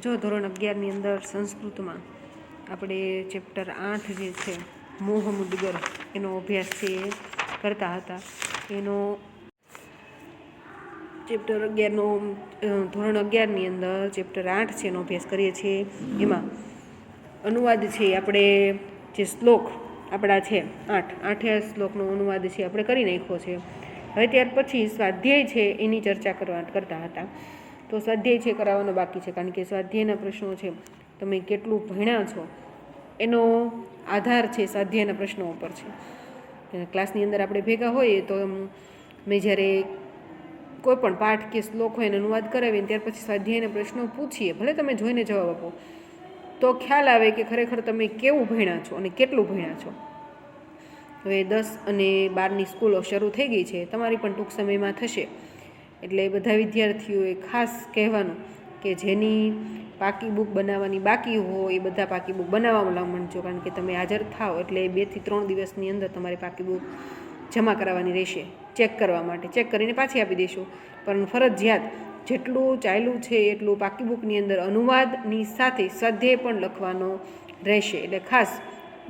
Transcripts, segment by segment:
જો ધોરણ 11ની અંદર સંસ્કૃતમાં આપણે ચેપ્ટર 8 જે છે મોહ મુદ્ગર એનો અભ્યાસ છે એ કરતા હતા. એનો ચેપ્ટર 11નો ધોરણ 11ની અંદર ચેપ્ટર 8 છે એનો અભ્યાસ કરીએ છીએ. એમાં અનુવાદ છે આપણે જે શ્લોક આપણા છે 8 શ્લોકનો અનુવાદ છે આપણે કરી નાખ્યો છે. હવે ત્યાર પછી સ્વાધ્યાય છે એની ચર્ચા કરતા હતા. તો સ્વાધ્યાય છે કરાવવાનો બાકી છે, કારણ કે સ્વાધ્યાયના પ્રશ્નો છે તમે કેટલું ભણ્યા છો એનો આધાર છે સ્વાધ્યાયના પ્રશ્નો ઉપર છે. ક્લાસની અંદર આપણે ભેગા હોઈએ તો મેં જ્યારે કોઈ પણ પાઠ કે શ્લોક હોય એને અનુવાદ કરાવીને ત્યાર પછી સ્વાધ્યાયના પ્રશ્નો પૂછીએ, ભલે તમે જોઈને જવાબ આપો, તો ખ્યાલ આવે કે ખરેખર તમે કેવું ભણ્યા છો અને કેટલું ભણ્યા છો. હવે 10 અને 12ની સ્કૂલો શરૂ થઈ ગઈ છે, તમારી પણ ટૂંક સમયમાં થશે. એટલે બધા વિદ્યાર્થીઓએ ખાસ કહેવાનું કે જેની પાકી બુક બનાવવાની બાકી હોય એ બધા પાકી બુક બનાવવા માંડજો, કારણ કે તમે હાજર થાઓ એટલે 2 થી 3 દિવસની અંદર તમારી પાકી બુક જમા કરાવવાની રહેશે ચેક કરવા માટે. ચેક કરીને પાછી આપી દઈશું, પણ ફરજિયાત જેટલું ચાલ્યું છે એટલું પાકી બુકની અંદર અનુવાદની સાથે સ્વાધ્યાય પણ લખવાનો રહેશે. એટલે ખાસ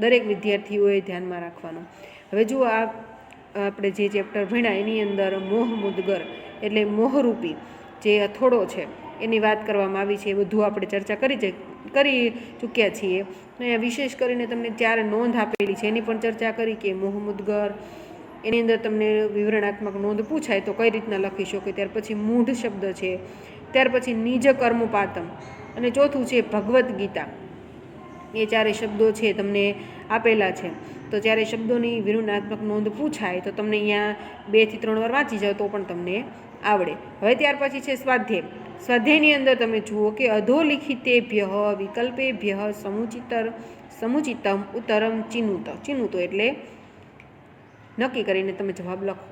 દરેક વિદ્યાર્થીઓએ ધ્યાનમાં રાખવાનું. હવે જુઓ, આપણે જે ચેપ્ટર ભણ્યા એની અંદર મોહ મુદ્ગર એટલે મોહરૂપી જે હથોડો છે એની વાત કરવામાં આવી છે. એ બધું આપણે ચર્ચા કરી ચૂક્યા છીએ. અહીંયા વિશેષ કરીને તમને 4 નોંધ આપેલી છે એની પણ ચર્ચા કરી કે મોહ મુદ્ગર એની અંદર તમને વિવરણાત્મક નોંધ પૂછાય તો કઈ રીતના લખી શકો. ત્યાર પછી મૂઢ શબ્દ છે, ત્યાર પછી નિજ કર્મપાતમ, અને ચોથું છે ભગવદ્ ગીતા. એ 4 શબ્દો છે તમને આપેલા છે. તો 4 શબ્દોની વિવરણાત્મક નોંધ પૂછાય તો તમને અહીંયા 2 થી 3 વાર વાંચી જાઓ તો પણ તમને આવડે. હવે ત્યાર પછી છે સ્વાધ્યાય. સ્વાધ્યાયની અંદર તમે જુઓ કે અધોલિખિતેભ્ય વિકલ્પેભ્ય સમુચિતમ ઉત્તરમ ચિનુત એટલે નક્કી કરીને તમે જવાબ લખો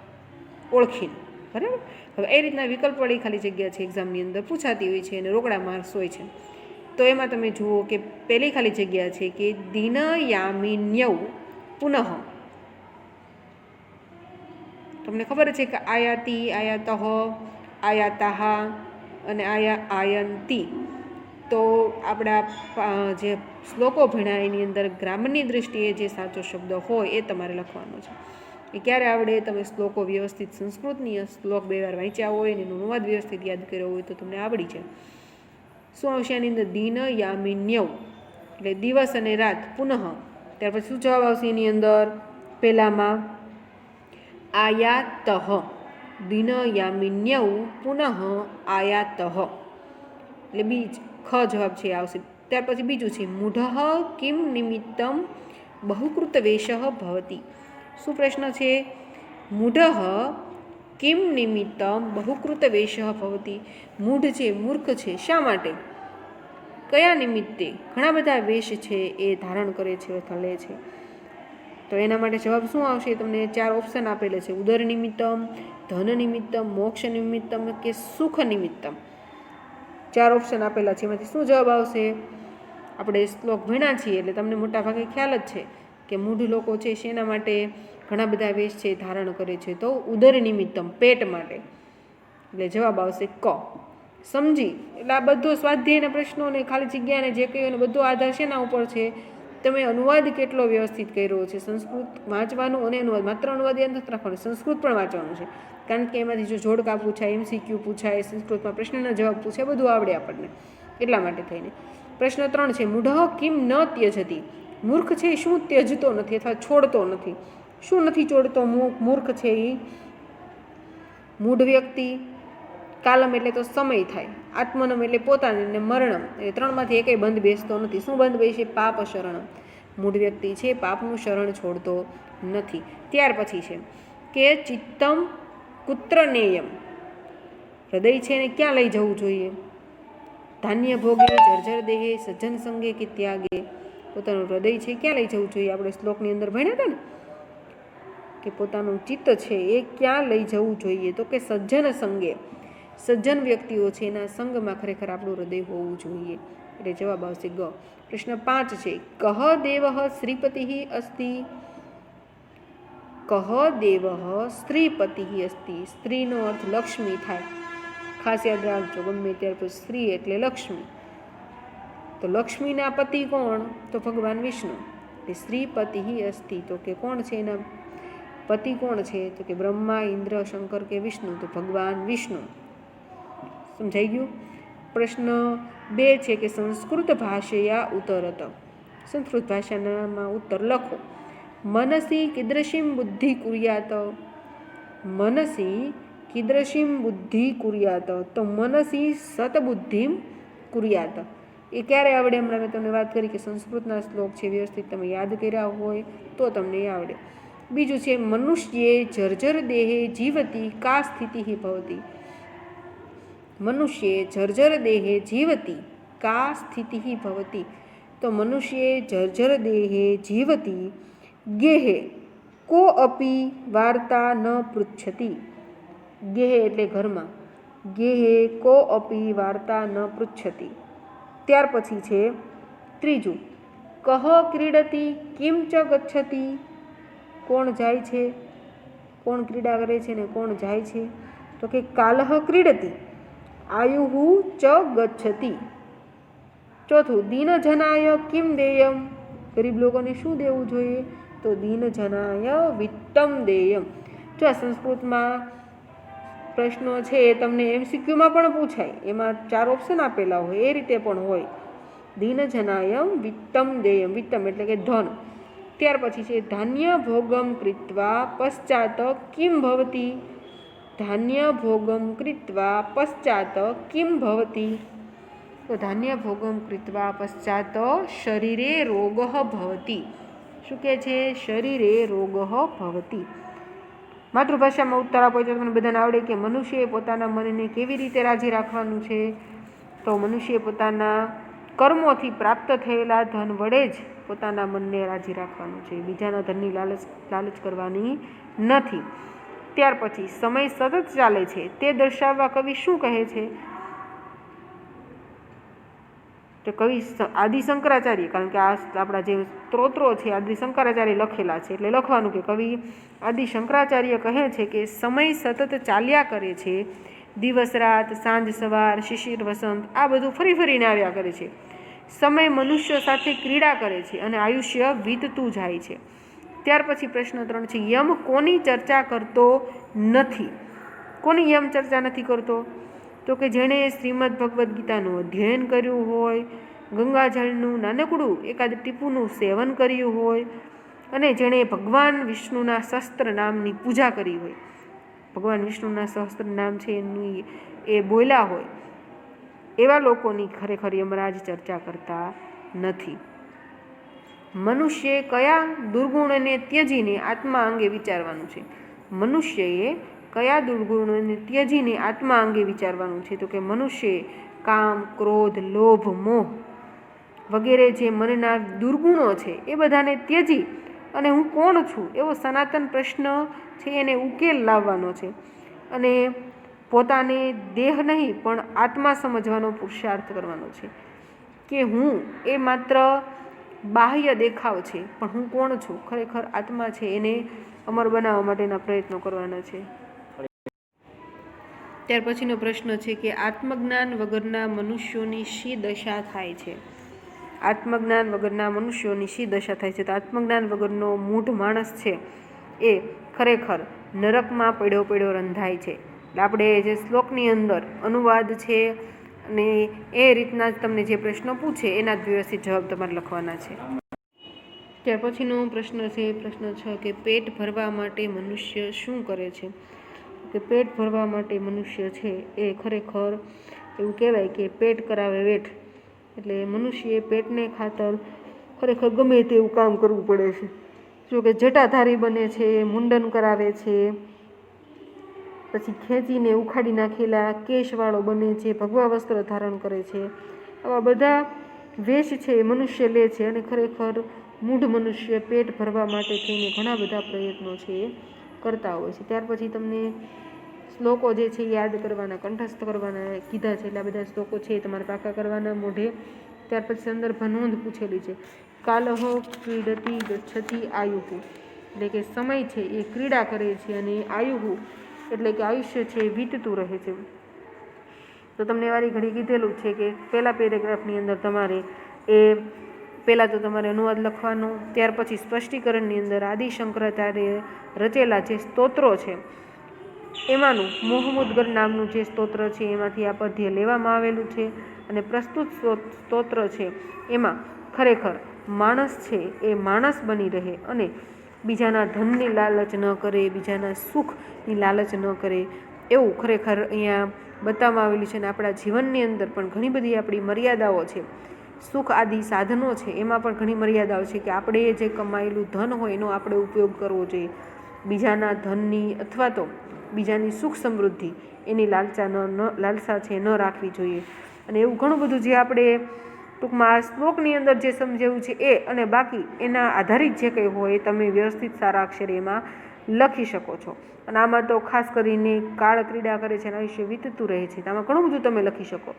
ઓળખીને, બરાબર. હવે એ રીતના વિકલ્પવાળી ખાલી જગ્યા છે એક્ઝામની અંદર પૂછાતી હોય છે અને રોકડા માર્ક્સ હોય છે. તો એમાં તમે જુઓ કે પહેલી ખાલી જગ્યા છે કે દિનયામિન્યૌ પુનઃ. તમને ખબર છે કે આયાતી, આયાતઃ, આયાતાહ અને આયંતી. તો આપણા જે શ્લોકો ભણ્યા એની અંદર ગ્રામરની દૃષ્ટિએ જે સાચો શબ્દ હોય એ તમારે લખવાનો છે. એ ક્યારે આવડે? તમે શ્લોકો વ્યવસ્થિત સંસ્કૃતની શ્લોક 2 વાર વાંચ્યા હોય અને એનો અનુવાદ વ્યવસ્થિત યાદ કર્યો હોય તો તમને આવડી જાય. શું આવશે એની અંદર? દિન યામિન્યૌ એટલે દિવસ અને રાત. પુનઃ ત્યાર પછી શું જવાબ આવશે એની અંદર? પહેલામાં આયાતઃ, દિન યામિન્યૌ પુનઃ આયાતઃ એટલે ખ જવાબ છે આવશે. ત્યાર પછી બીજું છે મૂઢઃ કિમ નિમિત્તમ બહુકૃત વેશઃ ભવતિ. શું પ્રશ્ન છે? મૂઢઃ કિમ નિમિત્તમ બહુકૃત વેશઃ ભવતિ. મૂઢ છે, મૂર્ખ છે, શા માટે, કયા નિમિત્તે ઘણા બધા વેશ છે એ ધારણ કરે છે અથવા લે છે. તો એના માટે જવાબ શું આવશે? તમને 4 ઓપ્શન આપેલા છે. ઉદર નિમિત્તમ, ધન નિમિત્તમ, મોક્ષ નિમિત્તમ કે સુખ નિમિત્તમ. 4 ઓપ્શન આપેલા છે. એમાંથી શું જવાબ આવશે? આપણે શ્લોક ભણ્યા છીએ એટલે તમને મોટાભાગે ખ્યાલ જ છે કે મૂઢ લોકો છે શેના માટે ઘણા બધા વેશ છે ધારણ કરે છે. તો ઉદર નિમિત્તમ, પેટ માટે. એટલે જવાબ આવશે ક. સમજી? એટલે આ બધો સ્વાધ્યાયના પ્રશ્નોને ખાલી જગ્યાને જે કહ્યું બધો આધાર શેના ઉપર છે? તમે અનુવાદ કેટલો વ્યવસ્થિત કર્યો છે. સંસ્કૃત વાંચવાનું અને અનુવાદ, માત્ર અનુવાદ યાદ નથી રાખવાનું, સંસ્કૃત પણ વાંચવાનું છે. કારણ કે એમાંથી જો જોડકા પૂછાય, MCQ પૂછાય, સંસ્કૃતમાં પ્રશ્નના જવાબ પૂછાય, બધું આવડે આપણને. એટલા માટે થઈને પ્રશ્ન 3 છે મૂઢઃ કિમ ન ત્યજતી. મૂર્ખ છે શું ત્યજતો નથી અથવા છોડતો નથી? શું નથી છોડતો? મૂર્ખ છે એ મૂઢ વ્યક્તિ. કાલમ એટલે તો સમય થાય, આત્મનમ એટલે પોતાને, અને મરણમ એટલે 3માંથી એકેય બંધ બેસતો નથી. શું બંધ બેસે? પાપ શરણમ. મૂઢ વ્યક્તિ છે પાપનું શરણ છોડતો નથી. ત્યાર પછી છે કે ચિત્તમ કુત્ર નેયમ. હૃદય છે ને ક્યાં લઈ જવું જોઈએ? ધાન્ય ભોગે જર્જર દેહે સજ્જન સંગે કે ત્યાગે. પોતાનું હૃદય છે ક્યાં લઈ જવું જોઈએ? આપણે શ્લોકની અંદર ભણ્યા હતા ને કે પોતાનું ચિત્ત છે એ ક્યાં લઈ જવું જોઈએ? તો કે સજ્જન સંગે. સજ્જન વ્યક્તિઓ છે એના સંગમાં ખરેખર આપણું હૃદય હોવું જોઈએ. એટલે જવાબ આવશે ગ. પ્રશ્ન 5 છે કહ દેવઃ શ્રીપતિ અસ્તિ. કહ દેવઃ સ્ત્રીપતિ અસ્તિ. સ્ત્રીનો અર્થ લક્ષ્મી થાય, ખાસ યાદ રાખજો. ગમે ત્યાર પછી સ્ત્રી એટલે લક્ષ્મી. તો લક્ષ્મીના પતિ કોણ? તો ભગવાન વિષ્ણુ. એટલે શ્રીપતિ અસ્તિ, તો કે કોણ છે એના પતિ કોણ છે? તો કે બ્રહ્મા, ઇન્દ્ર, શંકર કે વિષ્ણુ? તો ભગવાન વિષ્ણુ. સમજાઈ ગયું? પ્રશ્ન 2 છે કે સંસ્કૃત ભાષયા ઉત્તરત. સંસ્કૃત ભાષામાં ઉત્તર લખો. મનસી કીદૃશીમ બુદ્ધિ કુર્યાત. મનસી કીદૃશીમ બુદ્ધિ કુર્યાત. તો મનસી સતબુદ્ધિમ કુર્યાત. એ ક્યારે આવડે? હમણાં મેં તમને વાત કરી કે સંસ્કૃતના શ્લોક છે, વ્યવસ્થિત તમે યાદ કર્યા હોય તો તમને એ આવડે. બીજું છે મનુષ્યે જર્જર દેહે જીવતી કા સ્થિતિ ભવતી. મનુષ્યે જર્જર દેહે જીવતી કા સ્થિતિ ભવતી. તો મનુષ્યે જર્જર દેહે જીવતી ગેહે કો અપી વાર્તા ન પૃચ્છતિ. ગેહે એટલે ઘરમાં. ગેહે કો અપી વાર્તા ન પૃચ્છતિ. ત્યાર પછી છે ત્રીજું, કહ ક્રીડતી કિમ ચ ગચ્છતિ. કોણ જાય છે? કોણ ક્રીડા કરે છે ને કોણ જાય છે? તો કે કાલહ ક્રીડતી આયુહુ ચ ગચ્છતિ. ચોથું, દીનજનાય કિમ દેયમ. ગરીબ લોકોને શું દેવું જોઈએ? તો દીનજનાય વિત્તમ દેયમ. જો આ સંસ્કૃતમાં પ્રશ્નો છે એ તમને MCQમાં પણ પૂછાય, એમાં 4 ઓપ્શન આપેલા હોય, એ રીતે પણ હોય. દીનજનાયમ વિત્તમ દેયમ. વિત્તમ એટલે કે ધન. ત્યાર પછી છે ધાન્ય ભોગમ કૃત્વા પશ્ચાત કિમ ભવતી. ધાન્ય ભોગમ કૃત્વા પશ્ચાત કિમ ભવતી. તો ધાન્ય ભોગમ કૃત્વા પશ્ચાત શરીરે રોગ ભવતી. શું કહે છે? શરીરે રોગ ભવતી. માતૃભાષામાં ઉત્તર આપો તો તમને બધાને આવડે કે મનુષ્યએ પોતાના મનને કેવી રીતે રાજી રાખવાનું છે? તો મનુષ્યએ પોતાના કર્મોથી પ્રાપ્ત થયેલા ધન વડે જ પોતાના મનને રાજી રાખવાનું છે. બીજાના ધનની લાલચ કરવાની નથી. ત્યાર પછી સમય સતત ચાલે છે તે દર્શાવવા કવિ શું કહે છે? તો કવિ આદિ શંકરાચાર્ય, કારણ કે આ આપણા જે સ્ત્રોત્રો છે આદિ શંકરાચાર્ય લખેલા છે, એટલે લખવાનું કે કવિ આદિ શંકરાચાર્ય કહે છે કે સમય સતત ચાલ્યા કરે છે. દિવસ રાત, સાંજ સવાર, શિશિર વસંત, આ બધું ફરી ફરીને આવ્યા કરે છે. સમય મનુષ્ય સાથે ક્રીડા કરે છે અને આયુષ્ય વીતતું જાય છે. ત્યાર પછી પ્રશ્ન 3 છે યમ કોની ચર્ચા કરતો નથી? કોની યમ ચર્ચા નથી કરતો? તો કે જેણે શ્રીમદ ભગવદ્ ગીતાનું અધ્યયન કર્યું હોય, ગંગાજળનું નાનકડું એકાદ ટીપુનું સેવન કર્યું હોય અને જેણે ભગવાન વિષ્ણુના સહસ્ત્ર નામની પૂજા કરી હોય, ભગવાન વિષ્ણુના સહસ્ત્ર નામ છે એનું એ બોલ્યા હોય, એવા લોકોની ખરેખર યમરાજ ચર્ચા કરતા નથી. મનુષ્યએ કયા દુર્ગુણને ત્યજીને આત્મા અંગે વિચારવાનું છે? મનુષ્યએ કયા દુર્ગુણોને ત્યજીને આત્મા અંગે વિચારવાનું છે? તો કે મનુષ્યએ કામ, ક્રોધ, લોભ, મોહ વગેરે જે મનના દુર્ગુણો છે એ બધાને ત્યજી અને હું કોણ છું એવો સનાતન પ્રશ્ન છે એને ઉકેલ લાવવાનો છે અને પોતાને દેહ નહીં પણ આત્મા સમજવાનો પુરુષાર્થ કરવાનો છે કે હું એ માત્ર બાહ્ય દેખાવ છે, પણ હું કોણ છું, ખરેખર આત્મા છે, એને અમર બનાવવા માટેના પ્રયત્નો કરવાના છે. ત્યાર પછીનો પ્રશ્ન છે કે આત્મજ્ઞાન વગરના મનુષ્યોની શી દશા થાય છે? આત્મજ્ઞાન વગરના મનુષ્યોની શી દશા થાય છે? તો આત્મજ્ઞાન વગરનો મૂઢ માણસ છે એ ખરેખર નરકમાં પડ્યો રંધાય છે. આપણે જે શ્લોકની અંદર અનુવાદ છે અને એ રીતના જ તમને જે પ્રશ્ન પૂછે એના જ વ્યવસ્થિત જવાબ તમારે લખવાના છે. ત્યાર પછીનો પ્રશ્ન છે પ્રશ્ન 6 કે પેટ ભરવા માટે મનુષ્ય શું કરે છે? કે પેટ ભરવા માટે મનુષ્ય છે એ ખરેખર એવું કહેવાય કે પેટ કરાવે વેઠ. એટલે મનુષ્યએ પેટને ખાતર ખરેખર ગમે તેવું કામ કરવું પડે છે. જો કે જટાધારી બને છે, મુંડન કરાવે છે, પછી ખેંચીને ઉખાડી નાખેલા કેશવાળો બને છે, ભગવા વસ્ત્ર ધારણ કરે છે. આવા બધા વેશ છે એ મનુષ્ય લે છે અને ખરેખર મૂઢ મનુષ્ય પેટ ભરવા માટે થઈને ઘણા બધા પ્રયત્નો છે એ કરતા હોય છે. ત્યાર પછી તમને શ્લોકો જે છે યાદ કરવાના, કંઠસ્થ કરવાના કીધા છે. એટલે આ બધા શ્લોકો છે એ તમારે પાકા કરવાના મોઢે. ત્યાર પછી સંદર્ભ નોંધ પૂછેલી છે. કાલહ ક્રીડતી ગચ્છતિ આયુહુ, એટલે કે સમય છે એ ક્રીડા કરે છે અને આયુહુ એટલે કે આયુષ્ય છે એ વીતતું રહે છે. તો તમને વારી ઘડી કીધેલું છે કે પહેલા પેરેગ્રાફની અંદર તમારે એ પહેલાં તો તમારે અનુવાદ લખવાનો, ત્યાર પછી સ્પષ્ટીકરણની અંદર આદિ શંકરાચાર્ય રચેલા જે સ્તોત્રો છે એમાંનું મોહમુદ્ગર નામનું જે સ્તોત્ર છે એમાંથી આ પદ્ય લેવામાં આવેલું છે. અને પ્રસ્તુત સ્તોત્ર છે એમાં ખરેખર માણસ છે એ માણસ બની રહે અને બીજાના ધનની લાલચ ન કરે, બીજાના સુખની લાલચ ન કરે, એવું ખરેખર અહીંયા બતાવવામાં આવેલું છે. અને આપણા જીવનની અંદર પણ ઘણી બધી આપણી મર્યાદાઓ છે, સુખ આદિ સાધનો છે એમાં પણ ઘણી મર્યાદાઓ છે કે આપણે જે કમાયેલું ધન હોય એનો આપણે ઉપયોગ કરવો જોઈએ. બીજાના ધનની અથવા તો બીજાની સુખ સમૃદ્ધિ એની લાલસા છે ન રાખવી જોઈએ. અને એવું ઘણું બધું જે આપણે ટૂંકમાં આ શ્લોકની અંદર જે સમજાવ્યું છે એ અને બાકી એના આધારિત જે કંઈ હોય એ તમે વ્યવસ્થિત સારા અક્ષરે એમાં લખી શકો છો. અને આમાં તો ખાસ કરીને કાળ ક્રીડા કરે છે અને આયુષ્ય વીતતું રહે છે, આમાં ઘણું બધું તમે લખી શકો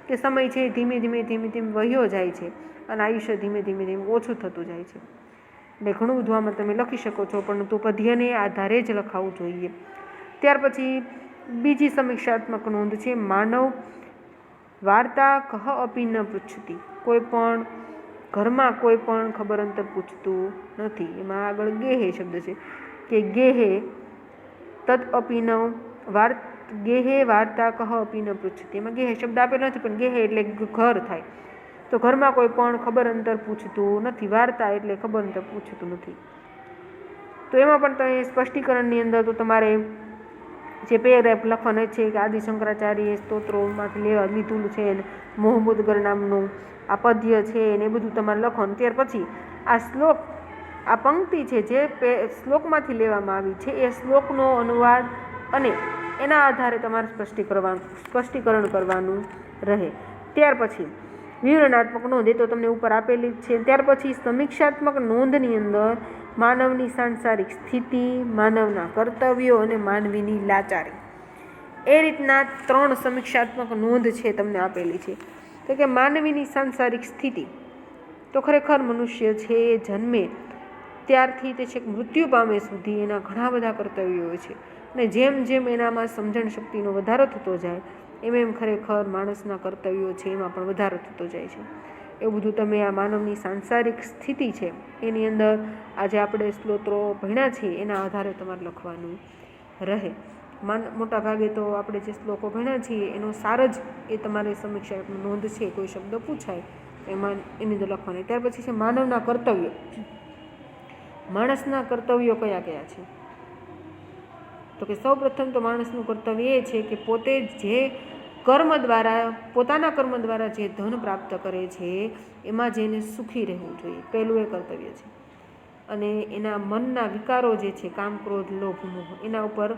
કે સમય છે ધીમે ધીમે વહ્યો જાય છે અને આયુષ્ય ધીમે ધીમે ઓછું થતું જાય છે. એટલે ઘણું બધું આમાં તમે લખી શકો છો, પરંતુ પદ્યને આધારે જ લખાવવું જોઈએ. ત્યાર પછી બીજી સમીક્ષાત્મક નોંધ છે, માનવ વાર્તા કહ અપી ન પૃચ્છતી. કોઈ પણ ઘરમાં કોઈ પણ ખબર અંતર પૂછતું નથી. એમાં આગળ ગેહે શબ્દ છે કે ગેહે તદ અપી ન ગેહે વાર્તા કહ અપી ન પૃચ્છતી. એમાં ગેહે શબ્દ આપેલો નથી, પણ ગેહે એટલે ઘર થાય. તો ઘરમાં કોઈ પણ ખબર અંતર પૂછતું નથી, વાર્તા એટલે ખબર અંતર પૂછતું નથી. તો એમાં પણ તમે સ્પષ્ટીકરણની અંદર તો તમારે જે પેરેગ્રાફ લખવાનો છે કે આદિ શંકરાચાર્ય સ્તોત્રોમાંથી લીધું છે, મોહમુદ્ગર નામનું આ પદ્ય છે ને એ બધું તમારે લખવાનું. ત્યાર પછી આ શ્લોક, આ પંક્તિ છે જે શ્લોકમાંથી લેવામાં આવી છે એ શ્લોકનો અનુવાદ અને એના આધારે તમારે સ્પષ્ટીકરણ કરવાનું રહે. ત્યાર પછી વિવરણાત્મક નોંધ, એ તો તમને ઉપર આપેલી જ છે. ત્યાર પછી સમીક્ષાત્મક નોંધની અંદર માનવની સાંસારિક સ્થિતિ, માનવના કર્તવ્યો અને માનવીની લાચારી, એ રીતના 3 સમીક્ષાત્મક નોંધ છે તમને આપેલી છે. તો કે માનવીની સાંસારિક સ્થિતિ, તો ખરેખર મનુષ્ય છે એ જન્મે ત્યારથી તે છેક મૃત્યુ પામે સુધી એના ઘણા બધા કર્તવ્યો હોય છે. અને જેમ જેમ એનામાં સમજણ શક્તિનો વધારો થતો જાય એમ ખરેખર માણસના કર્તવ્યો છે એમાં પણ વધારો થતો જાય છે. એવું બધું તમે આ માનવની સાંસારિક સ્થિતિ છે એની અંદર આજે આપણે સ્તોત્રો ભણ્યા છીએ એના આધારે તમારે લખવાનું રહે. મોટા ભાગે તો આપણે જે શ્લોકો ભણ્યા છીએ એનો સાર જ એ તમારે સમીક્ષા નોંધ છે. કોઈ શબ્દ પૂછાય એમાં એની અંદર લખવાની. ત્યાર પછી છે માનવના કર્તવ્યો. માણસના કર્તવ્યો કયા કયા છે? તો કે સૌ પ્રથમ તો માણસનું કર્તવ્ય એ છે કે પોતે જે કર્મ દ્વારા, પોતાના કર્મ દ્વારા જે ધન પ્રાપ્ત કરે છે એમાં જેને સુખી રહેવું જોઈએ, પહેલું એ કર્તવ્ય છે. અને એના મનના વિકારો જે છે કામ, ક્રોધ, લોભ, મોહ, એના ઉપર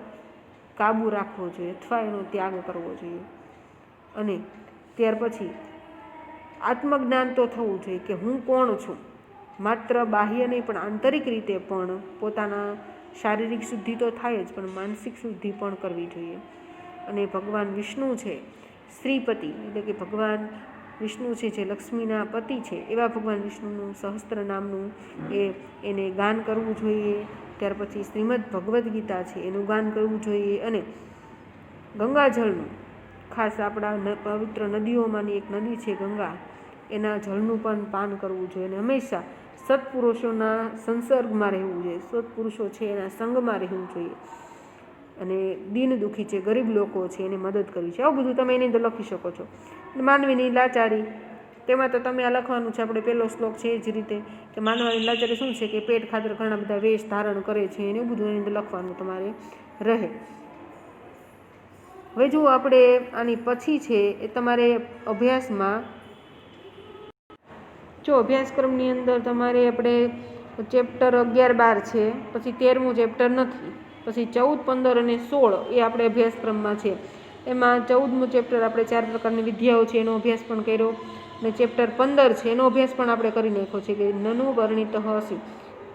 કાબૂ રાખવો જોઈએ અથવા એનો ત્યાગ કરવો જોઈએ. અને ત્યાર પછી આત્મજ્ઞાન તો થવું જોઈએ કે હું કોણ છું. માત્ર બાહ્ય નહીં પણ આંતરિક રીતે પણ પોતાના શારીરિક શુદ્ધિ તો થાય જ, પણ માનસિક શુદ્ધિ પણ કરવી જોઈએ. અને ભગવાન વિષ્ણુ છે શ્રીપતિ, એટલે કે ભગવાન વિષ્ણુ છે જે લક્ષ્મીના પતિ છે, એવા ભગવાન વિષ્ણુનું સહસ્ત્ર નામનું એને ગાન કરવું જોઈએ. ત્યાર પછી શ્રીમદ ભગવદ્ ગીતા છે એનું ગાન કરવું જોઈએ. અને ગંગાજળનું, ખાસ આપણા પવિત્ર નદીઓમાંની એક નદી છે ગંગા, એના જળનું પણ પાન કરવું જોઈએ. અને હંમેશા સત્પુરુષોના સંસર્ગમાં રહેવું જોઈએ, સત્પુરુષો છે એના સંગમાં રહેવું જોઈએ. અને દીન દુઃખી છે, ગરીબ લોકો છે એને મદદ કરવી છે. આવું બધું તમે એની અંદર લખી શકો છો. માનવીની લાચારી, તેમાં તો તમે આ લખવાનું છે. આપણે પહેલો શ્લોક છે એ જ રીતે કે માનવીની લાચારી શું છે કે પેટ ખાતર ઘણા બધા વેશ ધારણ કરે છે અને એવું બધું એની અંદર લખવાનું તમારે રહે. હવે જો આપણે આની પછી છે એ તમારે અભ્યાસમાં, જો અભ્યાસક્રમની અંદર તમારે આપણે ચેપ્ટર 11-12 છે, પછી 13મું ચેપ્ટર નથી, પછી 14, 15 અને 16 એ આપણે અભ્યાસક્રમમાં છે. એમાં 14મું ચેપ્ટર આપણે 4 પ્રકારની વિદ્યાઓ છે એનો અભ્યાસ પણ કર્યો. અને ચેપ્ટર 15 છે એનો અભ્યાસ પણ આપણે કરી નાખ્યો છે કે નનુ વર્ણિત હસી,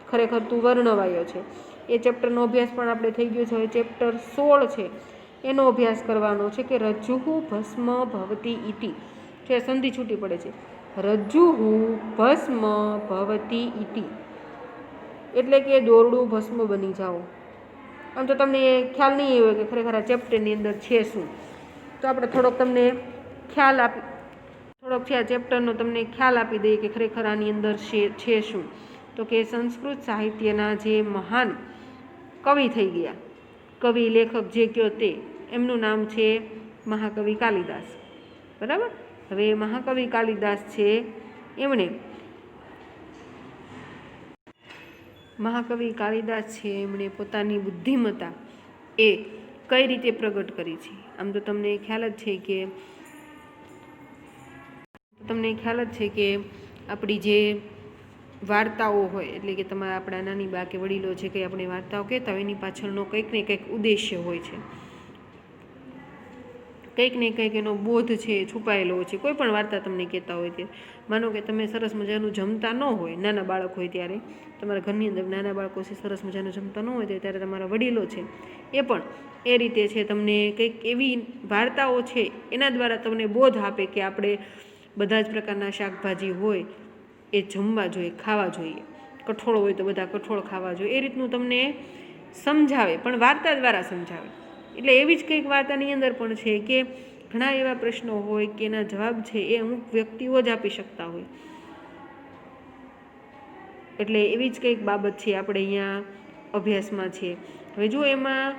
ખરેખર તું વર્ણવાયો છે. એ ચેપ્ટરનો અભ્યાસ પણ આપણે થઈ ગયો છે. હવે ચેપ્ટર 16 છે એનો અભ્યાસ કરવાનો છે કે રજ્જુઃ ભસ્મ ભવતી ઇતિ, છે સંધિ છૂટી પડે છે. રજ્જુઃ ભસ્મ ભવતી ઇતિ એટલે કે દોરડું ભસ્મ બની જાઓ. આમ તો તમને ખ્યાલ નહીં હોય કે ખરેખર આ ચેપ્ટરની અંદર છે શું, તો આપણે થોડોક તમને ખ્યાલ થોડોક છે આ ચેપ્ટરનો તમને ખ્યાલ આપી દઈએ કે ખરેખર આની અંદર છે શું. તો કે સંસ્કૃત સાહિત્યના જે મહાન કવિ થઈ ગયા, કવિ લેખક જે કયો તે, એમનું નામ છે મહાકવિ કાલિદાસ. બરાબર. હવે મહાકવિ કાલિદાસ છે એમણે પોતાની બુદ્ધિમત્તા એ કઈ રીતે પ્રગટ કરી છે. આમ તો તમને ખ્યાલ જ છે કે આપણી જે વાર્તાઓ હોય, એટલે કે તમારા આપણા નાની બા કે વડીલો જે કંઈ આપણે વાર્તાઓ કહેતા હોય એની પાછળનો કંઈક ને કંઈક ઉદ્દેશ્ય હોય છે, કંઈક ને કંઈક એનો બોધ છે છુપાયેલો હોય છે. કોઈ પણ વાર્તા તમને કહેતા હોય તે, માનો કે તમે સરસ મજાનું જમતા ન હોય, નાના બાળક હોય ત્યારે તમારા ઘરની અંદર નાના બાળકો છે સરસ મજાનું જમતા ન હોય ત્યારે તમારા વડીલો છે એ પણ એ રીતે છે તમને કંઈક એવી વાર્તાઓ છે એના દ્વારા તમને બોધ આપે કે આપણે બધા જ પ્રકારના શાકભાજી હોય એ જમવા જોઈએ, ખાવા જોઈએ. કઠોળ હોય તો બધા કઠોળ ખાવા જોઈએ. એ રીતનું તમને સમજાવે, પણ વાર્તા દ્વારા સમજાવે. એટલે એવી જ કંઈક વાર્તાની અંદર પણ છે કે ઘણા એવા પ્રશ્નો હોય કે એના જવાબ છે એ અમુક વ્યક્તિઓ જ આપી શકતા હોય. એટલે એવી જ કંઈક બાબત છે આપણે અહીંયા અભ્યાસમાં છે. હવે જો એમાં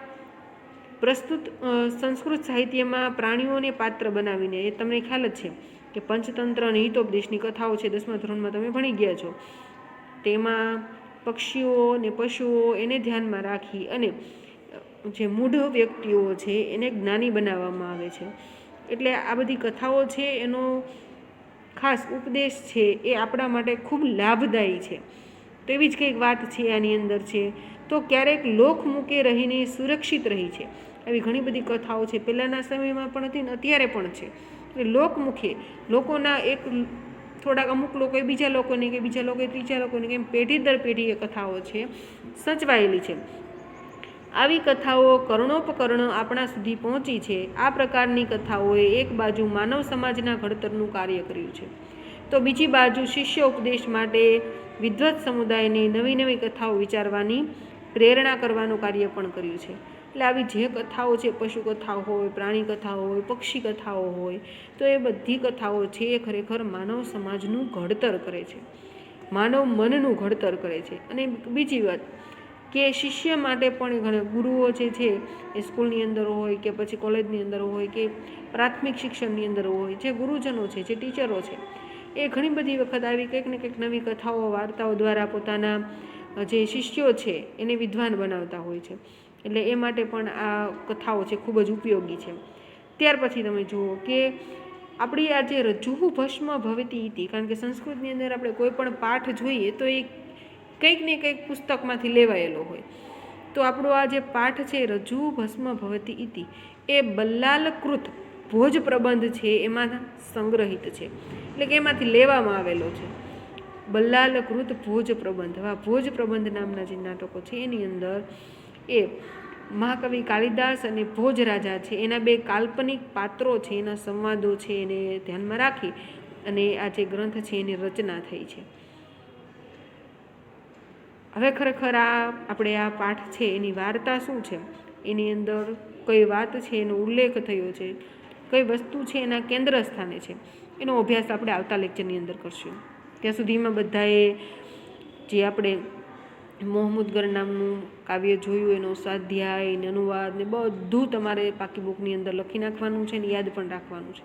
પ્રસ્તુત સંસ્કૃત સાહિત્યમાં પ્રાણીઓને પાત્ર બનાવીને, એ તમને ખ્યાલ જ છે કે પંચતંત્ર અને હિતોપદેશની કથાઓ છે 10મા ધોરણમાં તમે ભણી ગયા છો. તેમાં પક્ષીઓ અને પશુઓ એને ધ્યાનમાં રાખી અને જે મૂઢ વ્યક્તિઓ છે એને જ્ઞાની બનાવવામાં આવે છે. એટલે આ બધી કથાઓ છે એનો ખાસ ઉપદેશ છે એ આપણા માટે ખૂબ લાભદાયી છે. તો એવી જ કંઈક વાત છે આની અંદર છે. તો ક્યારેક લોકમુખે રહીને સુરક્ષિત રહી છે. આવી ઘણી બધી કથાઓ છે, પહેલાંના સમયમાં પણ હતી ને અત્યારે પણ છે. એટલે લોકમુખે લોકોના એક થોડાક અમુક લોકોએ બીજા લોકોને કે બીજા લોકોએ ત્રીજા લોકોને કે પેઢી દર પેઢી એ કથાઓ છે સચવાયેલી છે. આવી કથાઓ કર્ણોપકર્ણ આપણા સુધી પહોંચી છે. આ પ્રકારની કથાઓએ એક બાજુ માનવ સમાજના ઘડતરનું કાર્ય કર્યું છે, તો બીજી બાજુ શિષ્ય ઉપદેશ માટે વિદ્વત સમુદાયને નવી નવી કથાઓ વિચારવાની પ્રેરણા કરવાનું કાર્ય પણ કર્યું છે. એટલે આવી જે કથાઓ છે, પશુ કથાઓ હોય, પ્રાણી કથાઓ હોય, પક્ષી કથાઓ હોય, તો એ બધી કથાઓ છે એ ખરેખર માનવ સમાજનું ઘડતર કરે છે, માનવ મનનું ઘડતર કરે છે. અને બીજી વાત કે શિષ્ય માટે પણ ઘણા ગુરુઓ જે છે એ સ્કૂલની અંદર હોય કે પછી કોલેજની અંદર હોય કે પ્રાથમિક શિક્ષણની અંદર હોય, જે ગુરુજનો છે, જે ટીચરો છે, એ ઘણી બધી વખત આવી કંઈક ને કંઈક નવી કથાઓ વાર્તાઓ દ્વારા પોતાના જે શિષ્યો છે એને વિદ્વાન બનાવતા હોય છે. એટલે એ માટે પણ આ કથાઓ છે ખૂબ જ ઉપયોગી છે. ત્યાર પછી તમે જુઓ કે આપણી આ જે રજૂ ભસ્મ ભવતી ઇતિ, કારણ કે સંસ્કૃતની અંદર આપણે કોઈ પણ પાઠ જોઈએ તો એ કંઈક ને કંઈક પુસ્તકમાંથી લેવાયેલો હોય. તો આપણો આ જે પાઠ છે રજૂ ભસ્મ ભવતી ઇતિ એ બલ્લાલકૃત ભોજ પ્રબંધ છે એમાં સંગ્રહિત છે, એટલે કે એમાંથી લેવામાં આવેલો છે. બલ્લાલકૃત ભોજ પ્રબંધ. આ ભોજ પ્રબંધ નામના જે નાટકો છે એની અંદર એ મહાકવિ કાલિદાસ અને ભોજ રાજા છે એના બે કાલ્પનિક પાત્રો છે, એના સંવાદો છે એને ધ્યાનમાં રાખી અને આ જે ગ્રંથ છે એની રચના થઈ છે. હવે ખરેખર આપણે આ પાઠ છે એની વાર્તા શું છે, એની અંદર કઈ વાત છે એનો ઉલ્લેખ થયો છે, કઈ વસ્તુ છે એના કેન્દ્ર સ્થાને છે, એનો અભ્યાસ આપણે આવતા લેક્ચરની અંદર કરશું. ત્યાં સુધીમાં બધાએ જે આપણે મોહમ્મદગર નામનું કાવ્ય જોયું એનો સ્વાધ્યાય ને અનુવાદ ને બધું તમારે પાકી બુકની અંદર લખી નાખવાનું છે ને યાદ પણ રાખવાનું છે.